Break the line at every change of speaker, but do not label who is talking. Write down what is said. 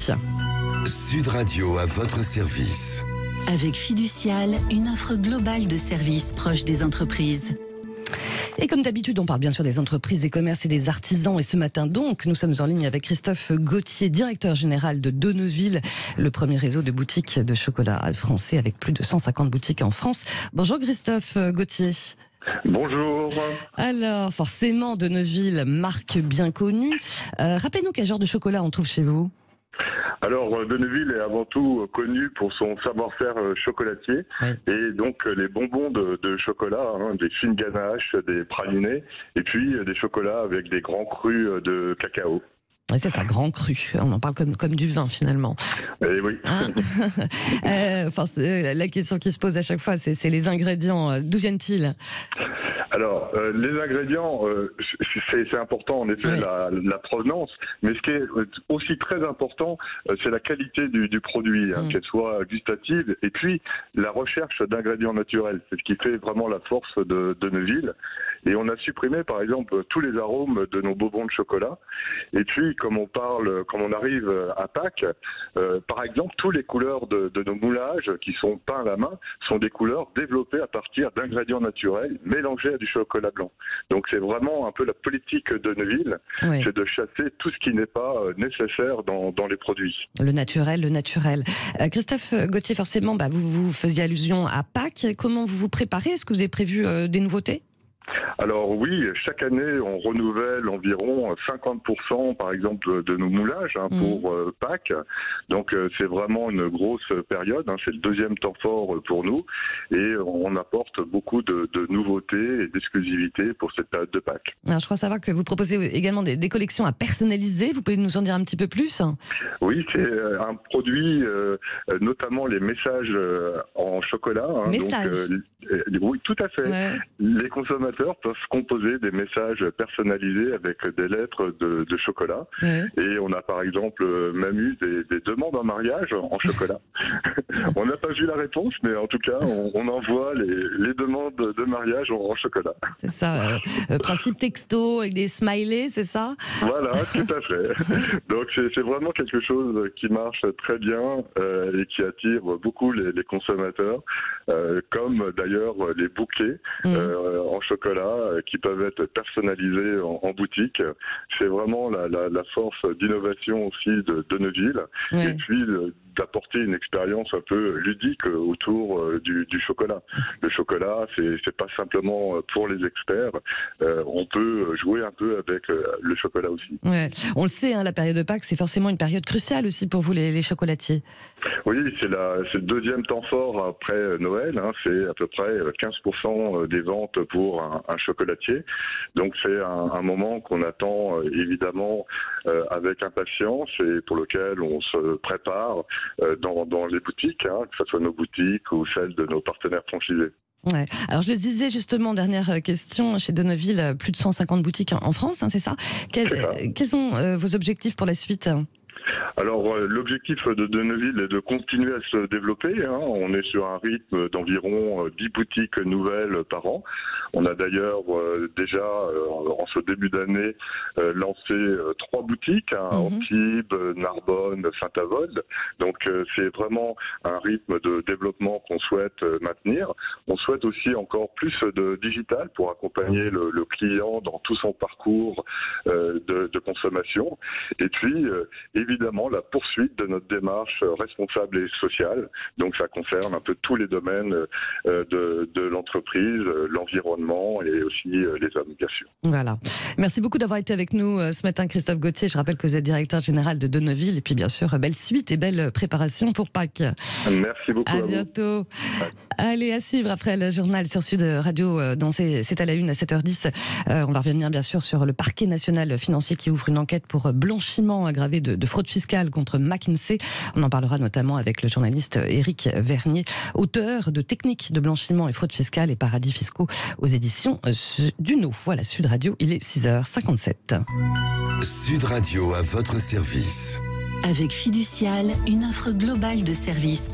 Pâques.
Sud Radio à votre service.
Avec Fiducial, une offre globale de services proches des entreprises.
Et comme d'habitude, on parle bien sûr des entreprises, des commerces et des artisans. Et ce matin donc, nous sommes en ligne avec Christophe Gauthier, directeur général de Deneville, le premier réseau de boutiques de chocolat français avec plus de 150 boutiques en France. Bonjour Christophe Gauthier.
Bonjour.
Alors, forcément, Deneville, marque bien connue. Rappelez-nous quel genre de chocolat on trouve chez vous.
Alors, Deneville est avant tout connu pour son savoir-faire chocolatier. Oui. Et donc les bonbons de chocolat, des fines ganaches, des pralinés, et puis des chocolats avec des grands crus de cacao.
Et c'est ça, grand cru. On en parle comme du vin finalement.
Eh oui.
La question qui se pose à chaque fois, c'est les ingrédients. D'où viennent-ils ?
Alors, les ingrédients, c'est important en effet, oui. la provenance, mais ce qui est aussi très important, c'est la qualité du produit, qu'elle soit gustative, et puis la recherche d'ingrédients naturels. C'est ce qui fait vraiment la force de Deneville. Et on a supprimé par exemple tous les arômes de nos bonbons de chocolat. Et puis, comme on arrive à Pâques, par exemple, toutes les couleurs de nos moulages qui sont peints à la main sont des couleurs développées à partir d'ingrédients naturels mélangés à du chocolat blanc. Donc c'est vraiment un peu la politique de Deneville, oui. C'est de chasser tout ce qui n'est pas nécessaire dans les produits.
Le naturel. Christophe Gauthier, forcément, vous faisiez allusion à Pâques. Comment vous vous préparez ? Est-ce que vous avez prévu des nouveautés ?
Alors oui, chaque année, on renouvelle environ 50% par exemple de nos moulages pour Pâques. Donc c'est vraiment une grosse période, c'est le deuxième temps fort pour nous et on apporte beaucoup de nouveautés et d'exclusivités pour cette période de Pâques.
Alors, je crois savoir que vous proposez également des collections à personnaliser, vous pouvez nous en dire un petit peu plus ?
Oui, c'est un produit, notamment les messages en chocolat.
Messages.
Oui, tout à fait. Ouais. Les consommateurs peuvent composer des messages personnalisés avec des lettres de chocolat. Ouais. Et on a par exemple même eu des demandes en mariage en chocolat. On n'a pas vu la réponse, mais en tout cas, on envoie les demandes de mariage en chocolat.
C'est ça, principe texto avec des smileys, c'est ça ?
Voilà, tout à fait. Donc c'est vraiment quelque chose qui marche très bien et qui attire beaucoup les consommateurs, comme d'ailleurs les bouquets en chocolat qui peuvent être personnalisés en boutique. C'est vraiment la force d'innovation aussi de Deneville. Oui. Et puis d'apporter une expérience un peu ludique autour du chocolat. Le chocolat, c'est pas simplement pour les experts. On peut jouer un peu avec le chocolat aussi.
Ouais. On le sait, la période de Pâques, c'est forcément une période cruciale aussi pour vous les chocolatiers.
Oui, c'est le deuxième temps fort après Noël. C'est à peu près 15% des ventes pour un chocolatier. Donc c'est un moment qu'on attend évidemment avec impatience et pour lequel on se prépare dans les boutiques, que ce soit nos boutiques ou celles de nos partenaires franchisés.
Ouais. Alors je le disais justement, dernière question, chez Deneville, plus de 150 boutiques en France, c'est ça ? Quels sont vos objectifs pour la suite ?
Alors l'objectif de Deneville est de continuer à se développer. On est sur un rythme d'environ 10 boutiques nouvelles par an. On a d'ailleurs déjà en ce début d'année lancé 3 boutiques, Antibes, Narbonne, Saint-Avold. Donc c'est vraiment un rythme de développement qu'on souhaite maintenir. On souhaite aussi encore plus de digital pour accompagner le client dans tout son parcours de consommation. Et puis évidemment la poursuite de notre démarche responsable et sociale. Donc ça concerne un peu tous les domaines de l'entreprise, l'environnement et aussi les hommes, bien sûr.
Voilà. Merci beaucoup d'avoir été avec nous ce matin, Christophe Gauthier. Je rappelle que vous êtes directeur général de Deneville. Et puis bien sûr, belle suite et belle préparation pour Pâques.
Merci beaucoup.
À bientôt. Allez, à suivre après le journal sur Sud Radio. C'est à la une à 7h10. On va revenir bien sûr sur le parquet national financier qui ouvre une enquête pour blanchiment aggravé de fraude fiscale contre McKinsey. On en parlera notamment avec le journaliste Éric Vernier, auteur de Techniques de blanchiment et fraude fiscale et paradis fiscaux aux éditions Duno. Voilà, Sud Radio, il est 6h57.
Sud Radio à votre service.
Avec Fiducial, une offre globale de services